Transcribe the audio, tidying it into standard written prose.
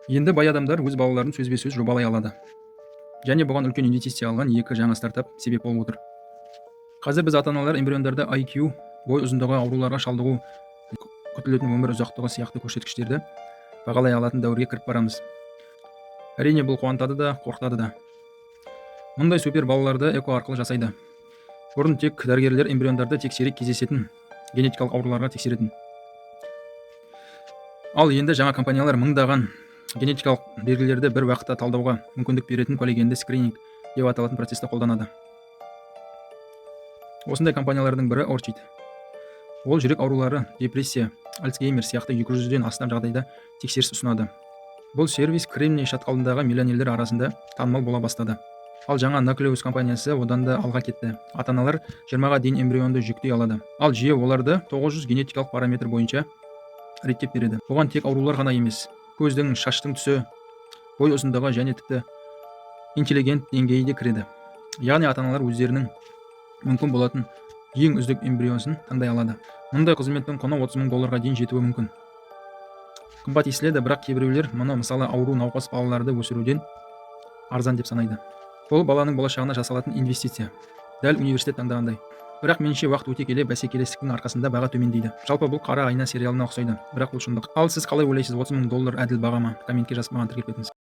Енді бай адамдар өз балаларын сөзбе-сөз жобалай алады. Және бұған үлкен инвестиция алған екі жаңа стартап себеп болып отыр. Қазір біз ата-аналар эмбриондарды IQ, бой ұзындығы, ауруларға шалдығу, күтілетін өмір ұзақтығы сияқты көрсеткіштерді бағалай алатын дәуірге кіріп барамыз. Әрине бұл қуантады да, қорқытады да. Мұндай супер балаларды эко арқылы жасайды. Бұрын тек дәрігерлер эмбриондарды тек сирек кездесетін генетикалық ауруларға тексеретін. Ал енді жаңа компаниялар мыңдаған генетикалық белгілерді бір уақытта талдауға мүмкіндік беретін полигенді скрининг деп аталатын процесті қолданады. Осындай компаниялардың бірі Orchid. Ол жүрек аурулары, депрессия, Альцгеймер сияқты 200-ден астам жағдайда тексеріс ұсынады. Бұл сервис кремний шатқалындағы миллионерлер арасында танымал бола бастады. Ал жаңа Nucleus компаниясы одан да алға кетті. Ата-аналар 20-ға дейін эмбрионды жүктей алады. Ал жүйе оларды 900 генетикалық параметр бойынша реттеп береді. Оған тек аурулар ғана емес, көздің, шаштың түсі, бой ұзындығы және тіпті интеллигент деңгейі де кіреді. Яғни ата-аналар өздерінің мүмкін болатын ең үздік эмбрионсын таңдай алады. Мұндай қызметтің құны $30,000 дейін жетуі мүмкін. Қымбат естіледі, бірақ кейбіреулер мұны мысалы ауру науқас балаларды өсіруден арзан деп санайды. Бұл баланың болашағына жасалатын инвестиция. Дәл университет таңдағандай. Бірақ меніңше уақыт өте келе бәсекелестіктің арқасында баға төмендейді. Жалпы бұл қара айна сериалына ұқсайды, бірақ бұл шындық. Ал сіз қалай ойлайсыз, $30,000 әділ баға ма? Комментке жазып маған тіркеп кетіңіз.